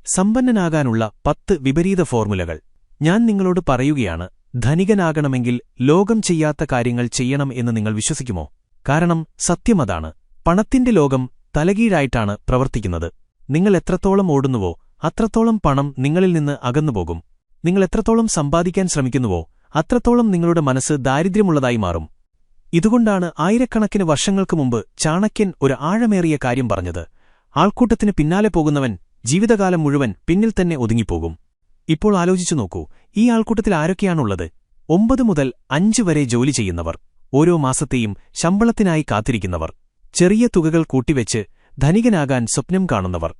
സമ്പന്നനാകാനുള്ള 10 വിപരീത ഫോർമുലകൾ. ഞാൻ നിങ്ങളോട് പറയുകയാണ്, ധനികനാകണമെങ്കിൽ ലോകം ചെയ്യാത്ത കാര്യങ്ങൾ ചെയ്യണം എന്ന് നിങ്ങൾ വിശ്വസിക്കുമോ? കാരണം സത്യമതാണ്. പണത്തിന്റെ ലോകം തലകീഴായിട്ടാണ് പ്രവർത്തിക്കുന്നത്. നിങ്ങൾ എത്രത്തോളം ഓടുന്നുവോ അത്രത്തോളം പണം നിങ്ങളിൽ നിന്ന് അകന്നുപോകും. നിങ്ങൾ എത്രത്തോളം സമ്പാദിക്കാൻ ശ്രമിക്കുന്നുവോ അത്രത്തോളം നിങ്ങളുടെ മനസ്സ് ദാരിദ്ര്യമുള്ളതായി മാറും. ഇതുകൊണ്ടാണ് ആയിരക്കണക്കിന് വർഷങ്ങൾക്ക് മുമ്പ് ചാണക്യൻ ഒരു ആഴമേറിയ കാര്യം പറഞ്ഞത്: ആൾക്കൂട്ടത്തിന് പിന്നാലെ പോകുന്നവൻ ജീവിതകാലം മുഴുവൻ പിന്നിൽ തന്നെ ഒതുങ്ങിപ്പോകും. ഇപ്പോൾ ആലോചിച്ചു നോക്കൂ, ഈ ആൾക്കൂട്ടത്തിൽ ആരൊക്കെയാണുള്ളത്? 9 മുതൽ 5 വരെ ജോലി ചെയ്യുന്നവർ, ഓരോ മാസത്തെയും ശമ്പളത്തിനായി കാത്തിരിക്കുന്നവർ, ചെറിയ തുകകൾ കൂട്ടിവെച്ച് ധനികനാകാൻ സ്വപ്നം കാണുന്നവർ.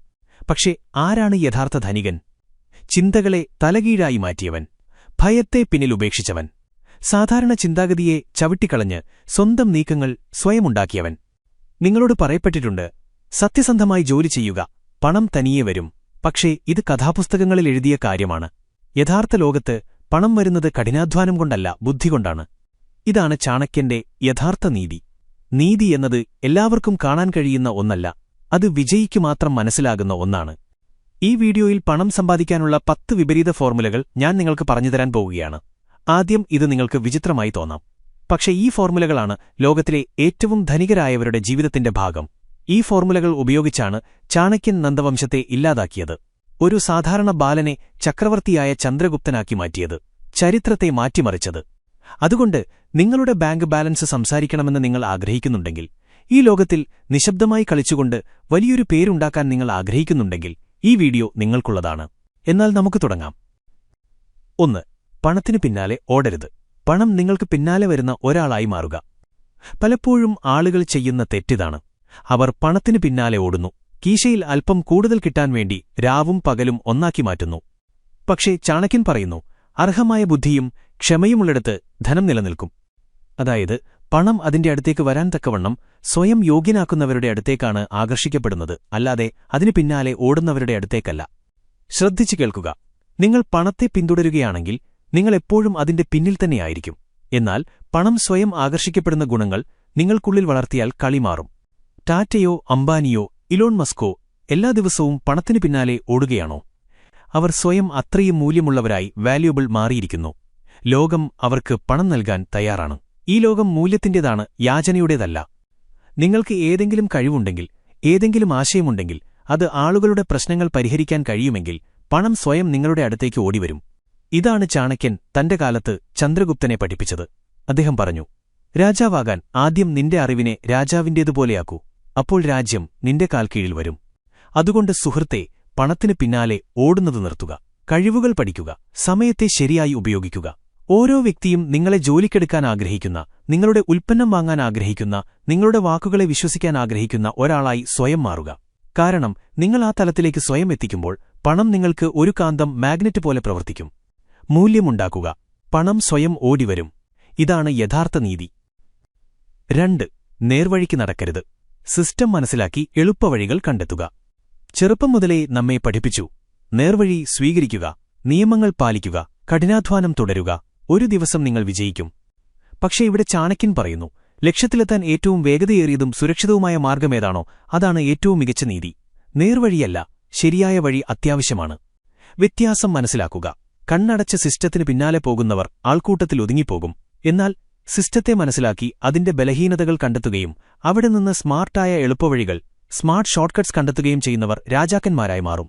പക്ഷേ ആരാണ് യഥാർത്ഥ ധനികൻ? ചിന്തകളെ തലകീഴായി മാറ്റിയവൻ, ഭയത്തെ പിന്നിൽ ഉപേക്ഷിച്ചവൻ, സാധാരണ ചിന്താഗതിയെ ചവിട്ടിക്കളഞ്ഞ് സ്വന്തം നീക്കങ്ങൾ സ്വയമുണ്ടാക്കിയവൻ. നിങ്ങളോട് പറയപ്പെട്ടിട്ടുണ്ട്, സത്യസന്ധമായി ജോലി ചെയ്യുക, പണം തനിയെ വരും. പക്ഷേ ഇത് കഥാപുസ്തകങ്ങളിൽ എഴുതിയ കാര്യമാണ്. യഥാർത്ഥ ലോകത്ത് പണം വരുന്നത് കഠിനാധ്വാനം കൊണ്ടല്ല, ബുദ്ധികൊണ്ടാണ്. ഇതാണ് ചാണക്യന്റെ യഥാർത്ഥ നീതി. നീതി എന്നത് എല്ലാവർക്കും കാണാൻ കഴിയുന്ന ഒന്നല്ല, അത് വിജയിക്കു മാത്രം മനസ്സിലാകുന്ന ഒന്നാണ്. ഈ വീഡിയോയിൽ പണം സമ്പാദിക്കാനുള്ള 10 വിപരീത ഫോർമുലകൾ ഞാൻ നിങ്ങൾക്ക് പറഞ്ഞുതരാൻ പോവുകയാണ്. ആദ്യം ഇത് നിങ്ങൾക്ക് വിചിത്രമായി തോന്നാം, പക്ഷേ ഈ ഫോർമുലകളാണ് ലോകത്തിലെ ഏറ്റവും ധനികരായവരുടെ ജീവിതത്തിന്റെ ഭാഗം. ഈ ഫോർമുലകൾ ഉപയോഗിച്ചാണ് ചാണക്യൻ നന്ദവംശത്തെ ഇല്ലാതാക്കിയത്, ഒരു സാധാരണ ബാലനെ ചക്രവർത്തിയായ ചന്ദ്രഗുപ്തനാക്കി മാറ്റിയത്, ചരിത്രത്തെ മാറ്റിമറിച്ചത്. അതുകൊണ്ട് നിങ്ങളുടെ ബാങ്ക് ബാലൻസ് സംസാരിക്കണമെന്ന് നിങ്ങൾ ആഗ്രഹിക്കുന്നുണ്ടെങ്കിൽ, ഈ ലോകത്തിൽ നിശബ്ദമായി കളിച്ചുകൊണ്ട് വലിയൊരു പേരുണ്ടാക്കാൻ നിങ്ങൾ ആഗ്രഹിക്കുന്നുണ്ടെങ്കിൽ, ഈ വീഡിയോ നിങ്ങൾക്കുള്ളതാണ്. എന്നാൽ നമുക്ക് തുടങ്ങാം. 1. പണത്തിനു പിന്നാലെ ഓടരുത്. പണം നിങ്ങൾക്ക് പിന്നാലെ വരുന്ന ഒരാളായി മാറുക. പലപ്പോഴും ആളുകൾ ചെയ്യുന്ന തെറ്റിതാണ്. അവർ പണത്തിനു പിന്നാലെ ഓടുന്നു, കീശയിൽ അല്പം കൂടുതൽ കിട്ടാൻ വേണ്ടി രാവും പകലും ഒന്നാക്കി മാറ്റുന്നു. പക്ഷേ ചാണക്യൻ പറയുന്നു, അർഹമായ ബുദ്ധിയും ക്ഷമയുമുള്ളിടത്ത് ധനം നിലനിൽക്കും. അതായത് പണം അതിന്റെ അടുത്തേക്ക് വരാൻ തക്കവണ്ണം സ്വയം യോഗ്യനാക്കുന്നവരുടെ അടുത്തേക്കാണ് ആകർഷിക്കപ്പെടുന്നത്, അല്ലാതെ അതിനു പിന്നാലെ ഓടുന്നവരുടെ അടുത്തേക്കല്ല. ശ്രദ്ധിച്ചു കേൾക്കുക. നിങ്ങൾ പണത്തെ പിന്തുടരുകയാണെങ്കിൽ നിങ്ങൾ എപ്പോഴും അതിന്റെ പിന്നിൽ തന്നെയായിരിക്കും. എന്നാൽ പണം സ്വയം ആകർഷിക്കപ്പെടുന്ന ഗുണങ്ങൾ നിങ്ങൾക്കുള്ളിൽ വളർത്തിയാൽ കളി മാറും. ടാറ്റയോ അംബാനിയോ ഇലോൺ മസ്കോ എല്ലാ ദിവസവും പണത്തിനു പിന്നാലെ ഓടുകയാണോ? അവർ സ്വയം അത്രയും മൂല്യമുള്ളവരായി വാല്യുബിൾ മാറിയിരിക്കുന്നു. ലോകം അവർക്ക് പണം നൽകാൻ തയ്യാറാണ്. ഈ ലോകം മൂല്യത്തിന്റേതാണ്, യാചനയുടേതല്ല. നിങ്ങൾക്ക് ഏതെങ്കിലും കഴിവുണ്ടെങ്കിൽ, ഏതെങ്കിലും ആശയമുണ്ടെങ്കിൽ, അത് ആളുകളുടെ പ്രശ്നങ്ങൾ പരിഹരിക്കാൻ കഴിയുമെങ്കിൽ പണം സ്വയം നിങ്ങളുടെ അടുത്തേക്ക് ഓടിവരും. ഇതാണ് ചാണക്യൻ തന്റെ കാലത്ത് ചന്ദ്രഗുപ്തനെ പഠിപ്പിച്ചത്. അദ്ദേഹം പറഞ്ഞു, രാജാവാകാൻ ആദ്യം നിന്റെ അറിവിനെ രാജാവിന്റേതുപോലെയാക്കൂ, അപ്പോൾ രാജ്യം നിന്റെ കാൽക്കീഴിൽ വരും. അതുകൊണ്ട് സുഹൃത്തേ, പണത്തിനു പിന്നാലെ ഓടുന്നത് നിർത്തുക. കഴിവുകൾ പഠിക്കുക, സമയത്തെ ശരിയായി ഉപയോഗിക്കുക. ഓരോ വ്യക്തിയും നിങ്ങളെ ജോലിക്കെടുക്കാൻ ആഗ്രഹിക്കുന്ന, നിങ്ങളുടെ ഉൽപ്പന്നം വാങ്ങാൻ ആഗ്രഹിക്കുന്ന, നിങ്ങളുടെ വാക്കുകളെ വിശ്വസിക്കാൻ ആഗ്രഹിക്കുന്ന ഒരാളായി സ്വയം മാറുക. കാരണം നിങ്ങൾ ആ തലത്തിലേക്ക് സ്വയം എത്തിക്കുമ്പോൾ പണം നിങ്ങൾക്ക് ഒരു കാന്തം മാഗ്നറ്റ് പോലെ പ്രവർത്തിക്കും. മൂല്യമുണ്ടാക്കുക, പണം സ്വയം ഓടിവരും. ഇതാണ് യഥാർത്ഥ നീതി. 2. നേർവഴിക്ക് നടക്കരുത്. സിസ്റ്റം മനസ്സിലാക്കി എളുപ്പവഴികൾ കണ്ടെത്തുക. ചെറുപ്പം മുതലേ നമ്മെ പഠിപ്പിച്ചു, നേർവഴി സ്വീകരിക്കുക, നിയമങ്ങൾ പാലിക്കുക, കഠിനാധ്വാനം തുടരുക, ഒരു ദിവസം നിങ്ങൾ വിജയിക്കും. പക്ഷേ ഇവിടെ ചാണക്യൻ പറയുന്നു, ലക്ഷ്യത്തിലെത്താൻ ഏറ്റവും വേഗതയേറിയതും സുരക്ഷിതവുമായ മാർഗമേതാണോ അതാണ് ഏറ്റവും മികച്ച നീതി. നേർവഴിയല്ല, ശരിയായ വഴി അത്യാവശ്യമാണ്. വ്യത്യാസം മനസ്സിലാക്കുക. കണ്ണടച്ച സിസ്റ്റത്തിന് പിന്നാലെ പോകുന്നവർ ആൾക്കൂട്ടത്തിൽ ഒതുങ്ങിപ്പോകും. എന്നാൽ സിസ്റ്റത്തെ മനസ്സിലാക്കി അതിന്റെ ബലഹീനതകൾ കണ്ടെത്തുകയും അവിടെ നിന്ന് സ്മാർട്ടായ എളുപ്പവഴികൾ, സ്മാർട്ട് ഷോർട്ട്കട്ട്സ് കണ്ടെത്തുകയും ചെയ്യുന്നവർ രാജാക്കന്മാരായി മാറും.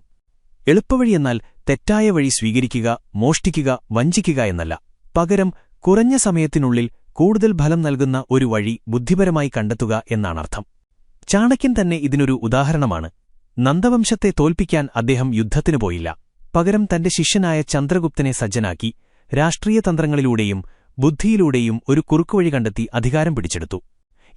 എളുപ്പവഴിയെന്നാൽ തെറ്റായ വഴി സ്വീകരിക്കുക, മോഷ്ടിക്കുക, വഞ്ചിക്കുക എന്നല്ല. പകരം കുറഞ്ഞ സമയത്തിനുള്ളിൽ കൂടുതൽ ഫലം നൽകുന്ന ഒരു വഴി ബുദ്ധിപരമായി കണ്ടെത്തുക എന്നാണർത്ഥം. ചാണക്യൻ തന്നെ ഇതിനൊരു ഉദാഹരണമാണ്. നന്ദവംശത്തെ തോൽപ്പിക്കാൻ അദ്ദേഹം യുദ്ധത്തിനു പോയില്ല. പകരം തന്റെ ശിഷ്യനായ ചന്ദ്രഗുപ്തനെ സജ്ജനാക്കി രാഷ്ട്രീയ തന്ത്രങ്ങളിലൂടെയും ബുദ്ധിയിലൂടെയും ഒരു കുറുക്കുവഴി കണ്ടെത്തി അധികാരം പിടിച്ചെടുത്തു.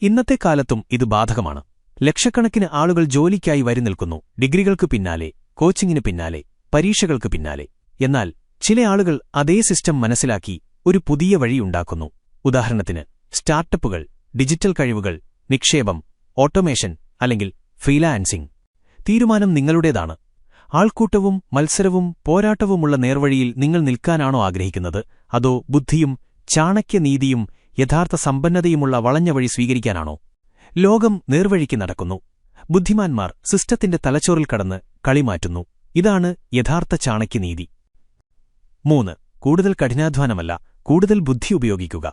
ഇന്നത്തെ കാലത്തും ഇത് ബാധകമാണ്. ലക്ഷക്കണക്കിന് ആളുകൾ ജോലിക്കായി വരി നിൽക്കുന്നു, ഡിഗ്രികൾക്ക് പിന്നാലെ, കോച്ചിങ്ങിന് പിന്നാലെ, പരീക്ഷകൾക്ക് പിന്നാലെ. എന്നാൽ ചില ആളുകൾ അതേ സിസ്റ്റം മനസ്സിലാക്കി ഒരു പുതിയ വഴിയുണ്ടാക്കുന്നു. ഉദാഹരണത്തിന് സ്റ്റാർട്ടപ്പുകൾ, ഡിജിറ്റൽ കഴിവുകൾ, നിക്ഷേപം, ഓട്ടോമേഷൻ അല്ലെങ്കിൽ ഫ്രീലാൻസിംഗ്. തീരുമാനം നിങ്ങളുടേതാണ്. ആൾക്കൂട്ടവും മത്സരവും പോരാട്ടവുമുള്ള നേർവഴിയിൽ നിങ്ങൾ നിൽക്കാനാണോ ആഗ്രഹിക്കുന്നത്, അതോ ബുദ്ധിയും ചാണക്യനീതിയും യഥാർത്ഥ സമ്പന്നതയുമുള്ള വളഞ്ഞ വഴി സ്വീകരിക്കാനാണോ? ലോകം നേർവഴിക്ക് നടക്കുന്നു. ബുദ്ധിമാന്മാർ സിസ്റ്റത്തിന്റെ തലച്ചോറിൽ കടന്ന് കളിമാറ്റുന്നു. ഇതാണ് യഥാർത്ഥ ചാണക്യനീതി. 3. കൂടുതൽ കഠിനാധ്വാനമല്ല, കൂടുതൽ ബുദ്ധി ഉപയോഗിക്കുക.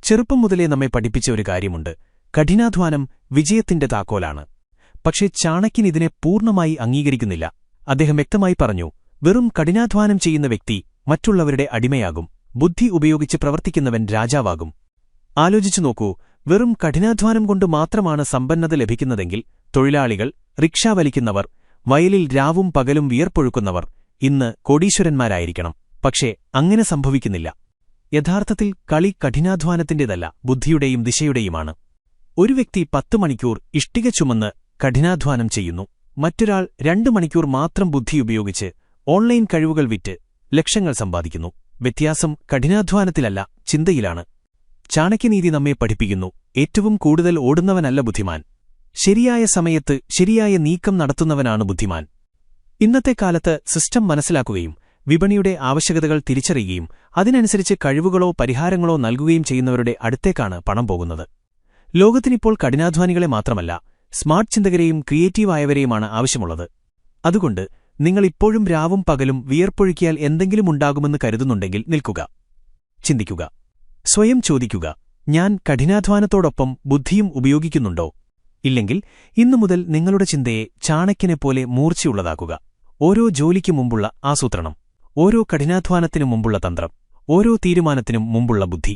ചെറുപ്പം മുതലേ നമ്മെ പഠിപ്പിച്ച ഒരു കാര്യമുണ്ട്: കഠിനാധ്വാനം വിജയത്തിന്റെ താക്കോലാണ്. പക്ഷേ ചാണക്യൻ ഇതിനെ പൂർണ്ണമായി അംഗീകരിക്കുന്നില്ല. അദ്ദേഹം വ്യക്തമായി പറഞ്ഞു, വെറും കഠിനാധ്വാനം ചെയ്യുന്ന വ്യക്തി മറ്റുള്ളവരുടെ അടിമയാകും, ബുദ്ധി ഉപയോഗിച്ച് പ്രവർത്തിക്കുന്നവൻ രാജാവാകും. ആലോചിച്ചു നോക്കൂ, വെറും കഠിനാധ്വാനം കൊണ്ട് മാത്രമാണ് സമ്പന്നത ലഭിക്കുന്നതെങ്കിൽ തൊഴിലാളികൾ, റിക്ഷാ വലിക്കുന്നവർ, വയലിൽ രാവും പകലും വിയർപ്പൊഴുക്കുന്നവർ ഇന്ന് കോടീശ്വരന്മാരായിരിക്കണം. പക്ഷേ അങ്ങനെ സംഭവിക്കുന്നില്ല. യഥാർത്ഥത്തിൽ കളി കഠിനാധ്വാനത്തിന്റേതല്ല, ബുദ്ധിയുടെയും ദിശയുടെയുമാണ്. ഒരു വ്യക്തി 10 മണിക്കൂർ ഇഷ്ടിക ചുമന്ന് കഠിനാധ്വാനം ചെയ്യുന്നു. മറ്റൊരാൾ 2 മണിക്കൂർ മാത്രം ബുദ്ധി ഉപയോഗിച്ച് ഓൺലൈൻ കഴിവുകൾ വിറ്റ് ലക്ഷങ്ങൾ സമ്പാദിക്കുന്നു. വ്യത്യാസം കഠിനാധ്വാനത്തിലല്ല, ചിന്തയിലാണ്. ചാണക്യനീതി നമ്മെ പഠിപ്പിക്കുന്നു: ഏറ്റവും കൂടുതൽ ഓടുന്നവനല്ല ബുദ്ധിമാൻ, ശരിയായ സമയത്ത് ശരിയായ നീക്കം നടത്തുന്നവനാണ് ബുദ്ധിമാൻ. ഇന്നത്തെ കാലത്ത് സിസ്റ്റം മനസ്സിലാക്കുകയും വിപണിയുടെ ആവശ്യകതകൾ തിരിച്ചറിയുകയും അതിനനുസരിച്ച് കഴിവുകളോ പരിഹാരങ്ങളോ നൽകുകയും ചെയ്യുന്നവരുടെ അടുത്തേക്കാണ് പണം പോകുന്നത്. ലോകത്തിനിപ്പോൾ കഠിനാധ്വാനികളെ മാത്രമല്ല, സ്മാർട്ട് ചിന്തകരെയും ക്രിയേറ്റീവായവരെയുമാണ് ആവശ്യമുള്ളത്. അതുകൊണ്ട് നിങ്ങളിപ്പോഴും രാവും പകലും വിയർപ്പൊഴുക്കിയാൽ എന്തെങ്കിലും ഉണ്ടാകുമെന്ന് കരുതുന്നുണ്ടെങ്കിൽ നിൽക്കുക, ചിന്തിക്കുക, സ്വയം ചോദിക്കുക: ഞാൻ കഠിനാധ്വാനത്തോടൊപ്പം ബുദ്ധിയും ഉപയോഗിക്കുന്നുണ്ടോ? ഇല്ലെങ്കിൽ ഇന്നുമുതൽ നിങ്ങളുടെ ചിന്തയെ ചാണക്യനെപ്പോലെ മൂർച്ചയുള്ളതാക്കുക. ഓരോ ജോലിക്കു മുമ്പുള്ള ആസൂത്രണം, ഓരോ കഠിനാധ്വാനത്തിനു മുമ്പുള്ള തന്ത്രം, ഓരോ തീരുമാനത്തിനും മുമ്പുള്ള ബുദ്ധി.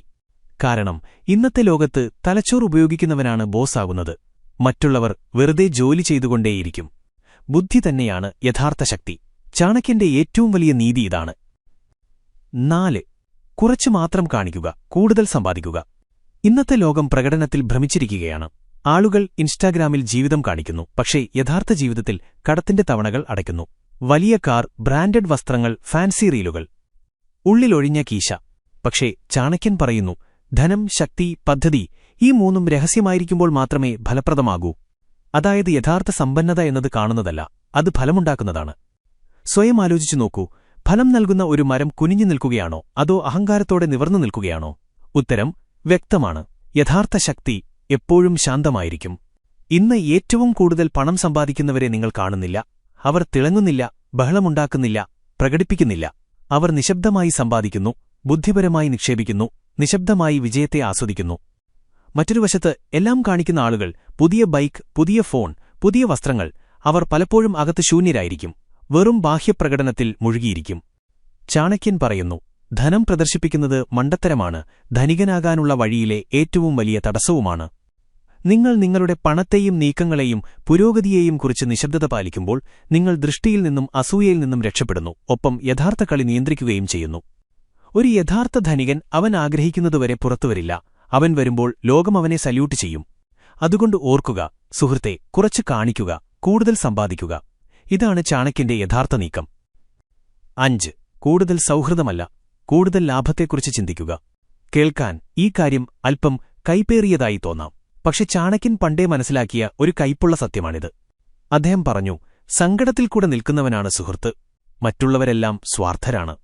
കാരണം ഇന്നത്തെ ലോകത്ത് തലച്ചോർ ഉപയോഗിക്കുന്നവനാണ് ബോസാകുന്നത്. മറ്റുള്ളവർ വെറുതെ ജോലി ചെയ്തുകൊണ്ടേയിരിക്കും. ബുദ്ധി തന്നെയാണ് യഥാർത്ഥ ശക്തി. ചാണക്യന്റെ ഏറ്റവും വലിയ നീതി ഇതാണ്. 4. കുറച്ചു മാത്രം കാണിക്കുക, കൂടുതൽ സമ്പാദിക്കുക. ഇന്നത്തെ ലോകം പ്രകടനത്തിൽ ഭ്രമിച്ചിരിക്കുകയാണ്. ആളുകൾ ഇൻസ്റ്റാഗ്രാമിൽ ജീവിതം കാണിക്കുന്നു, പക്ഷേ യഥാർത്ഥ ജീവിതത്തിൽ കടത്തിന്റെ തവണകൾ അടയ്ക്കുന്നു. വലിയ കാർ, ബ്രാൻഡഡ് വസ്ത്രങ്ങൾ, ഫാൻസി റീലുകൾ, ഉള്ളിലൊഴിഞ്ഞ കീശ. പക്ഷേ ചാണക്യൻ പറയുന്നു, ധനം, ശക്തി, പദ്ധതി ഈ 3ഉം രഹസ്യമായിരിക്കുമ്പോൾ മാത്രമേ ഫലപ്രദമാകൂ. അതായത് യഥാർത്ഥ സമ്പന്നത എന്നത് കാണുന്നതല്ല, അത് ഫലമുണ്ടാക്കുന്നതാണ്. സ്വയം ആലോചിച്ചു നോക്കൂ, ഫലം നൽകുന്ന ഒരു മരം കുനിഞ്ഞു നിൽക്കുകയാണോ അതോ അഹങ്കാരത്തോടെ നിവർന്നു നിൽക്കുകയാണോ? ഉത്തരം വ്യക്തമാണ്: യഥാർത്ഥ ശക്തി എപ്പോഴും ശാന്തമായിരിക്കും. ഇന്ന് ഏറ്റവും കൂടുതൽ പണം സമ്പാദിക്കുന്നവരെ നിങ്ങൾ കാണുന്നില്ല. അവർ തിളങ്ങുന്നില്ല, ബഹളമുണ്ടാക്കുന്നില്ല, പ്രകടിപ്പിക്കുന്നില്ല. അവർ നിശബ്ദമായി സമ്പാദിക്കുന്നു, ബുദ്ധിപരമായി നിക്ഷേപിക്കുന്നു, നിശബ്ദമായി വിജയത്തെ ആസ്വദിക്കുന്നു. മറ്റൊരു വശത്ത് എല്ലാം കാണിക്കുന്ന ആളുകൾ, പുതിയ ബൈക്ക്, പുതിയ ഫോൺ, പുതിയ വസ്ത്രങ്ങൾ. അവർ പലപ്പോഴും അകത്ത് ശൂന്യരായിരിക്കും, വെറും ബാഹ്യപ്രകടനത്തിൽ മുഴുകിയിരിക്കും. ചാണക്യൻ പറയുന്നു, ധനം പ്രദർശിപ്പിക്കുന്നത് മണ്ടത്തരമാണ്, ധനികനാകാനുള്ള വഴിയിലെ ഏറ്റവും വലിയ തടസ്സവുമാണ്. നിങ്ങൾ നിങ്ങളുടെ പണത്തെയും നീക്കങ്ങളെയും പുരോഗതിയെയും കുറിച്ച് നിശബ്ദത പാലിക്കുമ്പോൾ നിങ്ങൾ ദൃഷ്ടിയിൽ നിന്നും അസൂയയിൽ നിന്നും രക്ഷപ്പെടുന്നു, ഒപ്പം യഥാർത്ഥ കളി നിയന്ത്രിക്കുകയും ചെയ്യുന്നു. ഒരു യഥാർത്ഥ ധനികൻ അവൻ ആഗ്രഹിക്കുന്നതുവരെ പുറത്തുവരില്ല. അവൻ വരുമ്പോൾ ലോകം അവനെ സല്യൂട്ട് ചെയ്യും. അതുകൊണ്ട് ഓർക്കുക സുഹൃത്തെ, കുറച്ച് കാണിക്കുക, കൂടുതൽ സമ്പാദിക്കുക. ഇതാണ് ചാണക്യന്റെ യഥാർത്ഥ നീക്കം. 5. കൂടുതൽ സൗഹൃദമല്ല, കൂടുതൽ ലാഭത്തെക്കുറിച്ച് ചിന്തിക്കുക. കേൾക്കാൻ ഈ കാര്യം അല്പം കൈപ്പേറിയതായി തോന്നാം, പക്ഷെ ചാണക്യൻ പണ്ടേ മനസ്സിലാക്കിയ ഒരു കൈപ്പുള്ള സത്യമാണിത്. അദ്ദേഹം പറഞ്ഞു, സങ്കടത്തിൽ കൂടെ നിൽക്കുന്നവനാണ് സുഹൃത്ത്, മറ്റുള്ളവരെല്ലാം സ്വാർത്ഥരാണ്.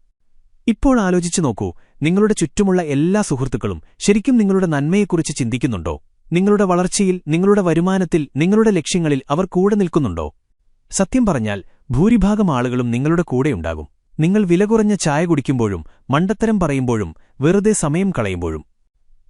ഇപ്പോൾ ആലോചിച്ചു നോക്കൂ, നിങ്ങളുടെ ചുറ്റുമുള്ള എല്ലാ സുഹൃത്തുക്കളും ശരിക്കും നിങ്ങളുടെ നന്മയെക്കുറിച്ച് ചിന്തിക്കുന്നുണ്ടോ? നിങ്ങളുടെ വളർച്ചയിൽ, നിങ്ങളുടെ വരുമാനത്തിൽ, നിങ്ങളുടെ ലക്ഷ്യങ്ങളിൽ അവർ കൂടെ നിൽക്കുന്നുണ്ടോ? സത്യം പറഞ്ഞാൽ ഭൂരിഭാഗം ആളുകളും നിങ്ങളുടെ കൂടെയുണ്ടാകും. നിങ്ങൾ വിലകുറഞ്ഞ ചായ കുടിക്കുമ്പോഴും, മണ്ടത്തരം പറയുമ്പോഴും, വെറുതെ സമയം കളയുമ്പോഴും.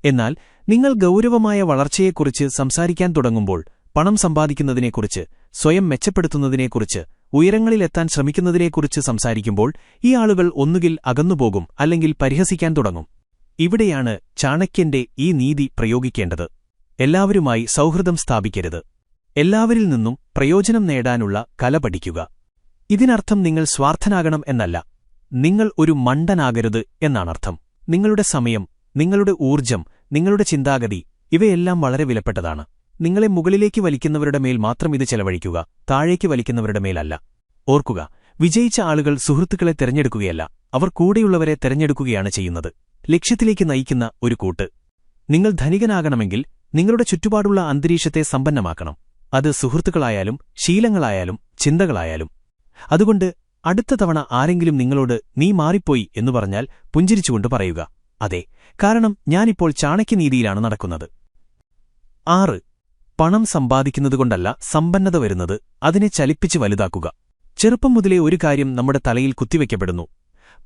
എന്നാൽ നിങ്ങൾ ഗൗരവമായ വളർച്ചയെക്കുറിച്ച് സംസാരിക്കാൻ തുടങ്ങുമ്പോൾ, പണം സമ്പാദിക്കുന്നതിനെക്കുറിച്ച്, സ്വയം മെച്ചപ്പെടുത്തുന്നതിനെക്കുറിച്ച്, ഉയരങ്ങളിലെത്താൻ ശ്രമിക്കുന്നതിനെക്കുറിച്ച് സംസാരിക്കുമ്പോൾ ഈ ആളുകൾ ഒന്നുകിൽ അകന്നുപോകും, അല്ലെങ്കിൽ പരിഹസിക്കാൻ തുടങ്ങും. ഇവിടെയാണ് ചാണക്യന്റെ ഈ നീതി പ്രയോഗിക്കേണ്ടത്. എല്ലാവരുമായി സൗഹൃദം സ്ഥാപിക്കരുത്. എല്ലാവരിൽ നിന്നും പ്രയോജനം നേടാനുള്ള കല പഠിക്കുക. ഇതിനർത്ഥം നിങ്ങൾ സ്വാർത്ഥനാകണം എന്നല്ല, നിങ്ങൾ ഒരു മണ്ടനാകരുത് എന്നാണർത്ഥം. നിങ്ങളുടെ സമയം, നിങ്ങളുടെ ഊർജ്ജം, നിങ്ങളുടെ ചിന്താഗതി ഇവയെല്ലാം വളരെ വിലപ്പെട്ടതാണ്. നിങ്ങളെ മുകളിലേക്ക് വലിക്കുന്നവരുടെ മേൽ മാത്രം ഇത് ചെലവഴിക്കുക, താഴേക്ക് വലിക്കുന്നവരുടെ മേലല്ല. ഓർക്കുക, വിജയിച്ച ആളുകൾ സുഹൃത്തുക്കളെ തെരഞ്ഞെടുക്കുകയല്ല, അവർ കൂടെയുള്ളവരെ തെരഞ്ഞെടുക്കുകയാണ് ചെയ്യുന്നത്. ലക്ഷ്യത്തിലേക്ക് നയിക്കുന്ന ഒരു കൂട്ട്. നിങ്ങൾ ധനികനാകണമെങ്കിൽ നിങ്ങളുടെ ചുറ്റുപാടുള്ള അന്തരീക്ഷത്തെ സമ്പന്നമാക്കണം. അത് സുഹൃത്തുക്കളായാലും ശീലങ്ങളായാലും ചിന്തകളായാലും. അതുകൊണ്ട് അടുത്ത തവണ ആരെങ്കിലും നിങ്ങളോട് നീ മാറിപ്പോയി എന്നു പറഞ്ഞാൽ പുഞ്ചിരിച്ചുകൊണ്ട് പറയുക, അതെ, കാരണം ഞാനിപ്പോൾ ചാണക്യനീതിയിലാണ് നടക്കുന്നത്. 6. പണം സമ്പാദിക്കുന്നതുകൊണ്ടല്ല സമ്പന്നത വരുന്നത്, അതിനെ ചലിപ്പിച്ച് വലുതാക്കുക. ചെറുപ്പം മുതലേ ഒരു കാര്യം നമ്മുടെ തലയിൽ കുത്തിവെക്കപ്പെടുന്നു: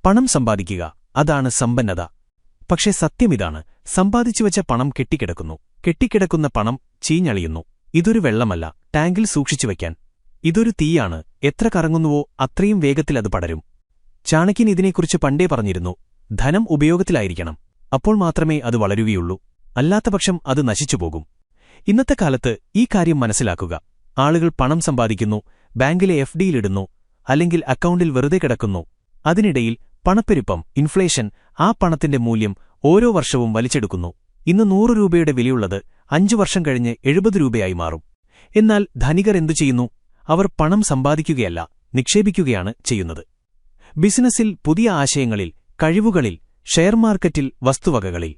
പണം സമ്പാദിക്കുക, അതാണ് സമ്പന്നത. പക്ഷേ സത്യമിതാണ്, സമ്പാദിച്ചുവെച്ച പണം കെട്ടിക്കിടക്കുന്നു. കെട്ടിക്കിടക്കുന്ന പണം ചീഞ്ഞളിയുന്നു. ഇതൊരു വെള്ളമല്ല, ടാങ്കിൽ സൂക്ഷിച്ചുവെക്കാൻ. ഇതൊരു തീയാണ്, എത്ര കറങ്ങുന്നുവോ അത്രയും വേഗത്തിൽ അത് പടരും. ചാണക്യൻ ഇതിനെക്കുറിച്ച് പണ്ടേ പറഞ്ഞിരുന്നു: ധനം ഉപയോഗത്തിലായിരിക്കണം, അപ്പോൾ മാത്രമേ അത് വളരുകയുള്ളൂ. അല്ലാത്തപക്ഷം അത് നശിച്ചുപോകും. ഇന്നത്തെ കാലത്ത് ഈ കാര്യം മനസ്സിലാക്കുക. ആളുകൾ പണം സമ്പാദിക്കുന്നു, ബാങ്കിലെ FDയിലിടുന്നു, അല്ലെങ്കിൽ അക്കൗണ്ടിൽ വെറുതെ കിടക്കുന്നു. അതിനിടയിൽ പണപ്പെരുപ്പം, ഇൻഫ്ലേഷൻ ആ പണത്തിന്റെ മൂല്യം ഓരോ വർഷവും വലിച്ചെടുക്കുന്നു. ഇന്ന് 100 രൂപയുടെ വിലയുള്ളത് 5 വർഷം കഴിഞ്ഞ് 70 രൂപയായി മാറും. എന്നാൽ ധനികർ എന്തു ചെയ്യുന്നു? അവർ പണം സമ്പാദിക്കുകയല്ല, നിക്ഷേപിക്കുകയാണ് ചെയ്യുന്നത്. ബിസിനസ്സിൽ, പുതിയ ആശയങ്ങളിൽ, കഴിവുകളിൽ, ഷെയർ മാർക്കറ്റിൽ, വസ്തുവകകളിൽ.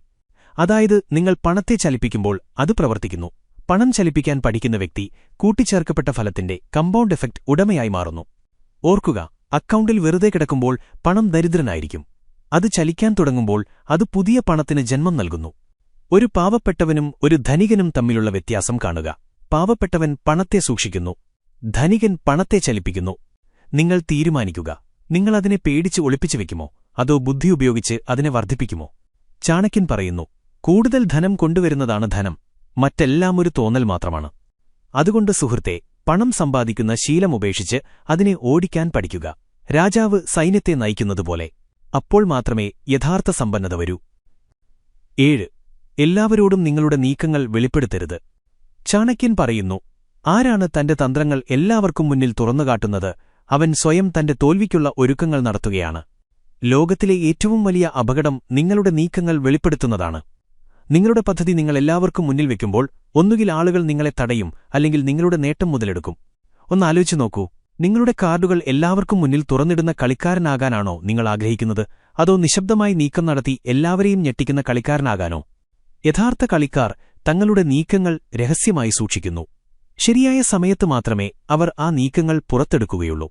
അതായത് നിങ്ങൾ പണത്തെ ചലിപ്പിക്കുമ്പോൾ അത് പ്രവർത്തിക്കുന്നു. പണം ചലിപ്പിക്കാൻ പഠിക്കുന്ന വ്യക്തി കൂട്ടിച്ചേർക്കപ്പെട്ട ഫലത്തിന്റെ കമ്പൗണ്ട് എഫക്റ്റ് ഉടമയായി മാറുന്നു. ഓർക്കുക, അക്കൗണ്ടിൽ വെറുതെ കിടക്കുമ്പോൾ പണം ദരിദ്രനായിരിക്കും. അത് ചലിക്കാൻ തുടങ്ങുമ്പോൾ അത് പുതിയ പണത്തിന് ജന്മം നൽകുന്നു. ഒരു പാവപ്പെട്ടവനും ഒരു ധനികനും തമ്മിലുള്ള വ്യത്യാസം കാണുക. പാവപ്പെട്ടവൻ പണത്തെ സൂക്ഷിക്കുന്നു, ധനികൻ പണത്തെ ചലിപ്പിക്കുന്നു. നിങ്ങൾ തീരുമാനിക്കുക, നിങ്ങൾ അതിനെ പേടിച്ച് ഒളിപ്പിച്ചു വെക്കുമോ, അതോ ബുദ്ധി ഉപയോഗിച്ച് അതിനെ വർദ്ധിപ്പിക്കുമോ? ചാണക്യൻ പറയുന്നു, കൂടുതൽ ധനം കൊണ്ടുവരുന്നതാണ് ധനം, മറ്റെല്ലാം ഒരു തോന്നൽ മാത്രമാണ്. അതുകൊണ്ട് സുഹൃത്തെ, പണം സമ്പാദിക്കുന്ന ശീലമുപേക്ഷിച്ച് അതിനെ ഓടിക്കാൻ പഠിക്കുക. രാജാവ് സൈന്യത്തെ നയിക്കുന്നതുപോലെ. അപ്പോൾ മാത്രമേ യഥാർത്ഥ സമ്പന്നത വരൂ. 7. എല്ലാവരോടും നിങ്ങളുടെ നീക്കങ്ങൾ വെളിപ്പെടുത്തരുത്. ചാണക്യൻ പറയുന്നു, ആരാണ് തന്റെ തന്ത്രങ്ങൾ എല്ലാവർക്കും മുന്നിൽ തുറന്നുകാട്ടുന്നത്? അവൻ സ്വയം തന്റെ തോൽവിക്കുള്ള ഒരുക്കങ്ങൾ നടത്തുകയാണ്. ലോകത്തിലെ ഏറ്റവും വലിയ അപകടം നിങ്ങളുടെ നീക്കങ്ങൾ വെളിപ്പെടുത്തുന്നതാണ്. നിങ്ങളുടെ പദ്ധതി നിങ്ങൾ എല്ലാവർക്കും മുന്നിൽ വെക്കുമ്പോൾ ഒന്നുകിൽ ആളുകൾ നിങ്ങളെ തടയും, അല്ലെങ്കിൽ നിങ്ങളുടെ നേട്ടം മുതലെടുക്കും. ഒന്നാലോചിച്ചു നോക്കൂ, നിങ്ങളുടെ കാർഡുകൾ എല്ലാവർക്കും മുന്നിൽ തുറന്നിടുന്ന കളിക്കാരനാകാനാണോ നിങ്ങൾ ആഗ്രഹിക്കുന്നത്, അതോ നിശബ്ദമായി നീക്കം നടത്തി എല്ലാവരെയും ഞെട്ടിക്കുന്ന കളിക്കാരനാകാനോ? യഥാർത്ഥ കളിക്കാർ തങ്ങളുടെ നീക്കങ്ങൾ രഹസ്യമായി സൂക്ഷിക്കുന്നു. ശരിയായ സമയത്ത് മാത്രമേ അവർ ആ നീക്കങ്ങൾ പുറത്തെടുക്കുകയുള്ളൂ.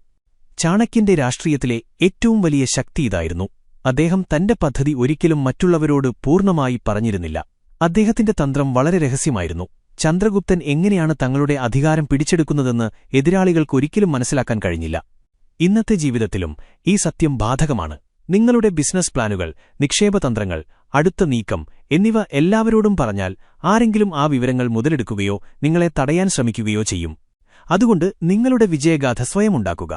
ചാണക്യന്റെ രാഷ്ട്രീയത്തിലെ ഏറ്റവും വലിയ ശക്തി ഇതായിരുന്നു. അദ്ദേഹം തന്റെ പദ്ധതി ഒരിക്കലും മറ്റുള്ളവരോട് പൂർണ്ണമായി പറഞ്ഞിരുന്നില്ല. അദ്ദേഹത്തിന്റെ തന്ത്രം വളരെ രഹസ്യമായിരുന്നു. ചന്ദ്രഗുപ്തൻ എങ്ങനെയാണ് തങ്ങളുടെ അധികാരം പിടിച്ചെടുക്കുന്നതെന്ന് എതിരാളികൾക്കൊരിക്കലും മനസ്സിലാക്കാൻ കഴിഞ്ഞില്ല. ഇന്നത്തെ ജീവിതത്തിലും ഈ സത്യം ബാധകമാണ്. നിങ്ങളുടെ ബിസിനസ് പ്ലാനുകൾ, നിക്ഷേപതന്ത്രങ്ങൾ, അടുത്ത നീക്കം എന്നിവ എല്ലാവരോടും പറഞ്ഞാൽ ആരെങ്കിലും ആ വിവരങ്ങൾ മുതലെടുക്കുകയോ നിങ്ങളെ തടയാൻ ശ്രമിക്കുകയോ ചെയ്യും. അതുകൊണ്ട് നിങ്ങളുടെ വിജയഗാഥ സ്വയം ഉണ്ടാക്കുക.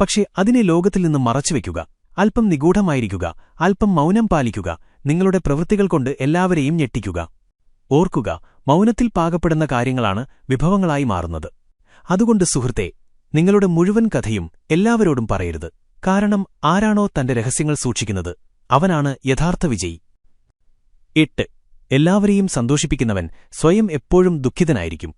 പക്ഷേ അതിനെ ലോകത്തിൽ നിന്ന് മറച്ചുവെക്കുക. അല്പം നിഗൂഢമായിരിക്കുക, അല്പം മൗനം പാലിക്കുക. നിങ്ങളുടെ പ്രവൃത്തികൾ കൊണ്ട് എല്ലാവരെയും ഞെട്ടിക്കുക. ഓർക്കുക, മൗനത്തിൽ പാകപ്പെടുന്ന കാര്യങ്ങളാണ് വിഭവങ്ങളായി മാറുന്നത്. അതുകൊണ്ട് സുഹൃത്തേ, നിങ്ങളുടെ മുഴുവൻ കഥയും എല്ലാവരോടും പറയരുത്. കാരണം ആരാണോ തന്റെ രഹസ്യങ്ങൾ സൂക്ഷിക്കുന്നത് അവനാണ് യഥാർത്ഥ വിജയി. 8. എല്ലാവരെയും സന്തോഷിപ്പിക്കുന്നവൻ സ്വയം എപ്പോഴും ദുഃഖിതനായിരിക്കും.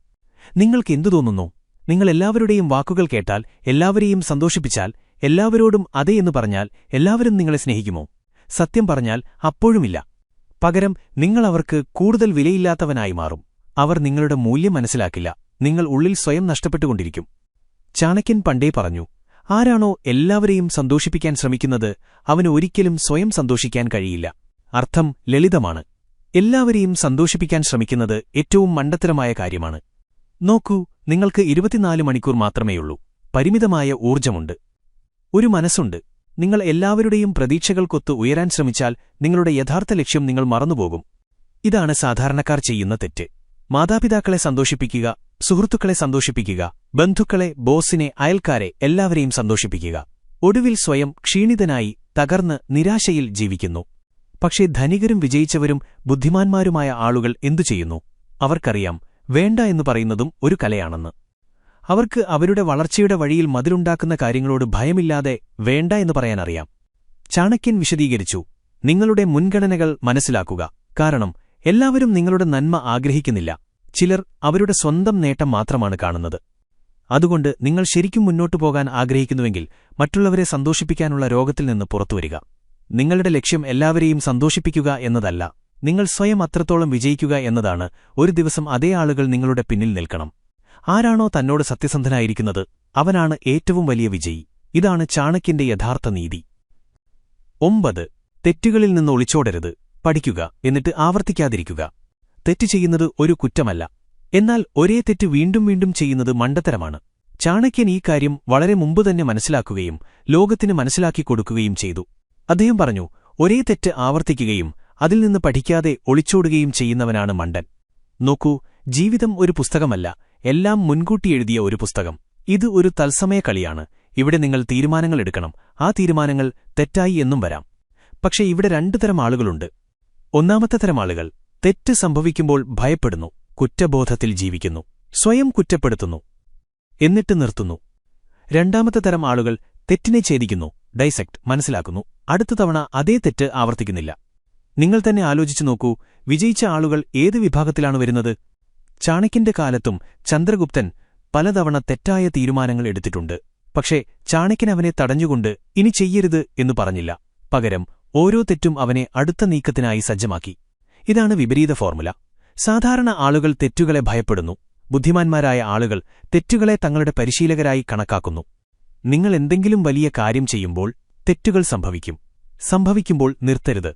നിങ്ങൾക്കെന്തു തോന്നുന്നു? നിങ്ങൾ എല്ലാവരുടെയും വാക്കുകൾ കേട്ടാൽ, എല്ലാവരെയും സന്തോഷിപ്പിച്ചാൽ, എല്ലാവരോടും അതെ എന്ന് പറഞ്ഞാൽ എല്ലാവരും നിങ്ങളെ സ്നേഹിക്കുമോ? സത്യം പറഞ്ഞാൽ അപ്പോഴുമില്ല. പകരം നിങ്ങൾ അവർക്ക് കൂടുതൽ വിലയില്ലാത്തവനായി മാറും. അവർ നിങ്ങളുടെ മൂല്യം മനസ്സിലാക്കില്ല. നിങ്ങൾ ഉള്ളിൽ സ്വയം നഷ്ടപ്പെട്ടുകൊണ്ടിരിക്കും. ചാണക്യൻ പണ്ടേ പറഞ്ഞു, ആരാണോ എല്ലാവരെയും സന്തോഷിപ്പിക്കാൻ ശ്രമിക്കുന്നത് അവന് ഒരിക്കലും സ്വയം സന്തോഷിക്കാൻ കഴിയില്ല. അർത്ഥം ലളിതമാണ്. എല്ലാവരെയും സന്തോഷിപ്പിക്കാൻ ശ്രമിക്കുന്നത് ഏറ്റവും മണ്ടത്തരമായ കാര്യമാണ്. നോക്കൂ, നിങ്ങൾക്ക് 24 മണിക്കൂർ മാത്രമേയുള്ളൂ. പരിമിതമായ ഊർജ്ജമുണ്ട്, ഒരു മനസ്സുണ്ട്. നിങ്ങൾ എല്ലാവരുടെയും പ്രതീക്ഷകൾക്കൊത്ത് ഉയരാൻ ശ്രമിച്ചാൽ നിങ്ങളുടെ യഥാർത്ഥ ലക്ഷ്യം നിങ്ങൾ മറന്നുപോകും. ഇതാണ് സാധാരണക്കാർ ചെയ്യുന്ന തെറ്റ്. മാതാപിതാക്കളെ സന്തോഷിപ്പിക്കുക, സുഹൃത്തുക്കളെ സന്തോഷിപ്പിക്കുക, ബന്ധുക്കളെ, ബോസിനെ, അയൽക്കാരെ, എല്ലാവരെയും സന്തോഷിപ്പിക്കുക. ഒടുവിൽ സ്വയം ക്ഷീണിതനായി തകർന്ന് നിരാശയിൽ ജീവിക്കുന്നു. പക്ഷേ ധനികരും വിജയിച്ചവരും ബുദ്ധിമാന്മാരുമായ ആളുകൾ എന്തു ചെയ്യുന്നു? അവർക്കറിയാം, വേണ്ട എന്നു പറയുന്നതും ഒരു കലയാണെന്ന്. അവർക്ക് അവരുടെ വളർച്ചയുടെ വഴിയിൽ മതിലുണ്ടാക്കുന്ന കാര്യങ്ങളോട് ഭയമില്ലാതെ വേണ്ട എന്ന് പറയാനറിയാം. ചാണക്യൻ വിശദീകരിച്ചു, നിങ്ങളുടെ മുൻഗണനകൾ മനസ്സിലാക്കുക. കാരണം എല്ലാവരും നിങ്ങളുടെ നന്മ ആഗ്രഹിക്കുന്നില്ല. ചിലർ അവരുടെ സ്വന്തം നേട്ടം മാത്രമാണ് കാണുന്നത്. അതുകൊണ്ട് നിങ്ങൾ ശരിക്കും മുന്നോട്ടു പോകാൻ ആഗ്രഹിക്കുന്നുവെങ്കിൽ മറ്റുള്ളവരെ സന്തോഷിപ്പിക്കാനുള്ള രോഗത്തിൽ നിന്ന് പുറത്തുവരിക. നിങ്ങളുടെ ലക്ഷ്യം എല്ലാവരെയും സന്തോഷിപ്പിക്കുക എന്നതല്ല, നിങ്ങൾ സ്വയം അത്രത്തോളം വിജയിക്കുക എന്നതാണ്. ഒരു ദിവസം അതേ ആളുകൾ നിങ്ങളുടെ പിന്നിൽ നിൽക്കണം. ആരാണോ തന്നോട് സത്യസന്ധനായിരിക്കുന്നത് അവനാണ് ഏറ്റവും വലിയ വിജയി. ഇതാണ് ചാണക്യന്റെ യഥാർത്ഥ നീതി. 9. തെറ്റുകളിൽ നിന്ന് ഒളിച്ചോടരുത്. പഠിക്കുക, എന്നിട്ട് ആവർത്തിക്കാതിരിക്കുക. തെറ്റ് ചെയ്യുന്നത് ഒരു കുറ്റമല്ല. എന്നാൽ ഒരേ തെറ്റ് വീണ്ടും വീണ്ടും ചെയ്യുന്നത് മണ്ടത്തരമാണ്. ചാണക്യൻ ഈ കാര്യം വളരെ മുമ്പുതന്നെ മനസ്സിലാക്കുകയും ലോകത്തിന് മനസ്സിലാക്കിക്കൊടുക്കുകയും ചെയ്തു. അദ്ദേഹം പറഞ്ഞു, ഒരേ തെറ്റ് ആവർത്തിക്കുകയും അതിൽ നിന്ന് പഠിക്കാതെ ഒളിച്ചോടുകയും ചെയ്യുന്നവനാണ് മണ്ടൻ. നോക്കൂ, ജീവിതം ഒരു പുസ്തകമല്ല, എല്ലാം മുൻകൂട്ടി എഴുതിയ ഒരു പുസ്തകം. ഇത് ഒരു തത്സമയ കളിയാണ്. ഇവിടെ നിങ്ങൾ തീരുമാനങ്ങൾ എടുക്കണം. ആ തീരുമാനങ്ങൾ തെറ്റായി എന്നും വരാം. പക്ഷെ ഇവിടെ രണ്ടു തരം ആളുകളുണ്ട്. ഒന്നാമത്തെ തരം ആളുകൾ തെറ്റ് സംഭവിക്കുമ്പോൾ ഭയപ്പെടുന്നു, കുറ്റബോധത്തിൽ ജീവിക്കുന്നു, സ്വയം കുറ്റപ്പെടുത്തുന്നു, എന്നിട്ട് നിർത്തുന്നു. രണ്ടാമത്തെ തരം ആളുകൾ തെറ്റിനെ ഛേദിക്കുന്നു, ഡൈസെക്ട്, മനസ്സിലാക്കുന്നു, അടുത്ത തവണ അതേ തെറ്റ് ആവർത്തിക്കുന്നില്ല. നിങ്ങൾ തന്നെ ആലോചിച്ചു നോക്കൂ, വിജയിച്ച ആളുകൾ ഏത് വിഭാഗത്തിലാണ് വരുന്നത്? ചാണക്യന്റെ കാലത്തും ചന്ദ്രഗുപ്തൻ പലതവണ തെറ്റായ തീരുമാനങ്ങൾ എടുത്തിട്ടുണ്ട്. പക്ഷേ ചാണക്യൻ അവനെ തടഞ്ഞുകൊണ്ട് ഇനി ചെയ്യരുത് എന്നു പറഞ്ഞില്ല. പകരം ഓരോ തെറ്റും അവനെ അടുത്ത നീക്കത്തിനായി സജ്ജമാക്കി. ഇതാണ് വിപരീത ഫോർമുല. സാധാരണ ആളുകൾ തെറ്റുകളെ ഭയപ്പെടുന്നു. ബുദ്ധിമാന്മാരായ ആളുകൾ തെറ്റുകളെ തങ്ങളുടെ പരിശീലകരായി കണക്കാക്കുന്നു. നിങ്ങൾ എന്തെങ്കിലും വലിയ കാര്യം ചെയ്യുമ്പോൾ തെറ്റുകൾ സംഭവിക്കുമ്പോൾ നിർത്തരുത്.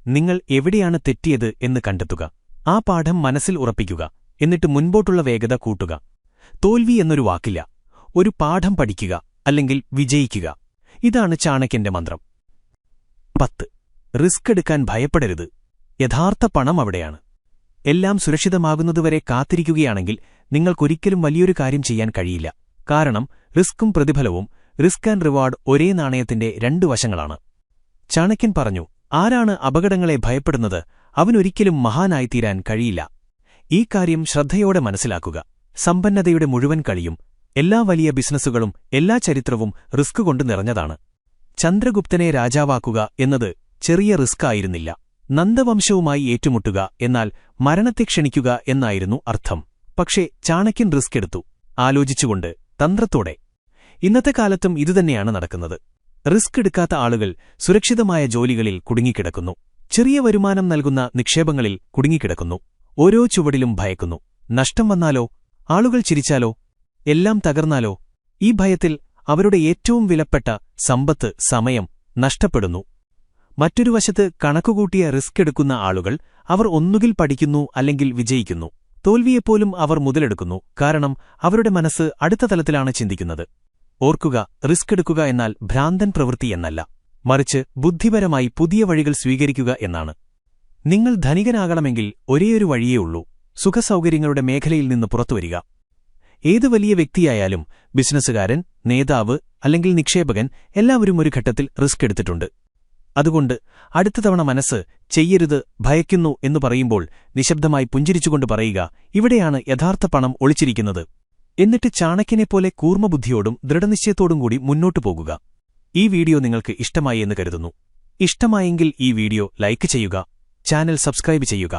നിങ്ങൾ എവിടെയാണ് തെറ്റിയത് എന്ന് കണ്ടെത്തുക. ആ പാഠം മനസ്സിൽ ഉറപ്പിക്കുക. എന്നിട്ട് മുൻപോട്ടുള്ള വേഗത കൂട്ടുക. തോൽവി എന്നൊരു വാക്കില്ല. ഒരു പാഠം പഠിക്കുക, അല്ലെങ്കിൽ വിജയിക്കുക. ഇതാണ് ചാണക്യന്റെ മന്ത്രം. 10. റിസ്ക് എടുക്കാൻ ഭയപ്പെടരുത്. യഥാർത്ഥ പണം അവിടെയാണ്. എല്ലാം സുരക്ഷിതമാകുന്നതുവരെ കാത്തിരിക്കുകയാണെങ്കിൽ നിങ്ങൾക്കൊരിക്കലും വലിയൊരു കാര്യം ചെയ്യാൻ കഴിയില്ല. കാരണം റിസ്ക്കും പ്രതിഫലവും, റിസ്ക് ആൻഡ് റിവാർഡ് ഒരേ നാണയത്തിന്റെ രണ്ടു വശങ്ങളാണ്. ചാണക്യൻ പറഞ്ഞു, ആരാണ് അപകടങ്ങളെ ഭയപ്പെടുന്നത് അവനൊരിക്കലും മഹാനായിത്തീരാൻ കഴിയില്ല. ഈ കാര്യം ശ്രദ്ധയോടെ മനസ്സിലാക്കുക. സമ്പന്നതയുടെ മുഴുവൻ കളിയും, എല്ലാ വലിയ ബിസിനസ്സുകളും, എല്ലാ ചരിത്രവും റിസ്ക് കൊണ്ട് നിറഞ്ഞതാണ്. ചന്ദ്രഗുപ്തനെ രാജാവാക്കുക എന്നത് ചെറിയ റിസ്ക് ആയിരുന്നില്ല. നന്ദവംശവുമായി ഏറ്റുമുട്ടുക എന്നാൽ മരണത്തെ ക്ഷണിക്കുക എന്നായിരുന്നു അർത്ഥം. പക്ഷേ ചാണക്യൻ റിസ്ക് എടുത്തു, ആലോചിച്ചുകൊണ്ട്, തന്ത്രത്തോടെ. ഇന്നത്തെ കാലത്തും ഇതുതന്നെയാണ് നടക്കുന്നത്. റിസ്ക് എടുക്കാത്ത ആളുകൾ സുരക്ഷിതമായ ജോലികളിൽ കുടുങ്ങിക്കിടക്കുന്നു. ചെറിയ വരുമാനം നൽകുന്ന നിക്ഷേപങ്ങളിൽ കുടുങ്ങിക്കിടക്കുന്നു. ഓരോ ചുവടിലും ഭയക്കുന്നു. നഷ്ടം വന്നാലോ? ആളുകൾ ചിരിച്ചാലോ? എല്ലാം തകർന്നാലോ? ഈ ഭയത്തിൽ അവരുടെ ഏറ്റവും വിലപ്പെട്ട സമ്പത്ത്, സമയം നഷ്ടപ്പെടുന്നു. മറ്റൊരു വശത്ത് കണക്കുകൂട്ടിയ റിസ്ക് എടുക്കുന്ന ആളുകൾ, അവർ ഒന്നുകിൽ പഠിക്കുന്നു അല്ലെങ്കിൽ വിജയിക്കുന്നു. തോൽവിയെപ്പോലും അവർ മുതലെടുക്കുന്നു. കാരണം അവരുടെ മനസ്സ് അടുത്ത തലത്തിലാണ് ചിന്തിക്കുന്നത്. ഓർക്കുക, റിസ്ക് എടുക്കുക എന്നാൽ ഭ്രാന്തൻ പ്രവൃത്തി എന്നല്ല, മറിച്ച് ബുദ്ധിപരമായി പുതിയ വഴികൾ സ്വീകരിക്കുക എന്നാണ്. നിങ്ങൾ ധനികനാകണമെങ്കിൽ ഒരേയൊരു വഴിയേ ഉള്ളൂ: സുഖസൗകര്യങ്ങളുടെ മേഖലയിൽ നിന്ന് പുറത്തുവരിക. ഏത് വലിയ വ്യക്തിയായാലും, ബിസിനസ്സുകാരൻ, നേതാവ് അല്ലെങ്കിൽ നിക്ഷേപകൻ, എല്ലാവരും ഒരു ഘട്ടത്തിൽ റിസ്ക് എടുത്തിട്ടുണ്ട്. അതുകൊണ്ട് അടുത്ത തവണ മനസ്സ് ചെയ്യരുത്, ഭയക്കുന്നു എന്നു പറയുമ്പോൾ നിശബ്ദമായി പുഞ്ചിരിച്ചുകൊണ്ട് പറയുക, ഇവിടെയാണ് യഥാർത്ഥ പണം ഒളിച്ചിരിക്കുന്നത്. എന്നിട്ട് ചാണക്യനെപ്പോലെ കൂർമ്മബുദ്ധിയോടും ദൃഢനിശ്ചയത്തോടും കൂടി മുന്നോട്ടു പോകുക. ഈ വീഡിയോ നിങ്ങൾക്ക് ഇഷ്ടമായി എന്ന് കരുതുന്നു. ഇഷ്ടമായെങ്കിൽ ഈ വീഡിയോ ലൈക്ക് ചെയ്യുക, ചാനൽ സബ്സ്ക്രൈബ് ചെയ്യുക.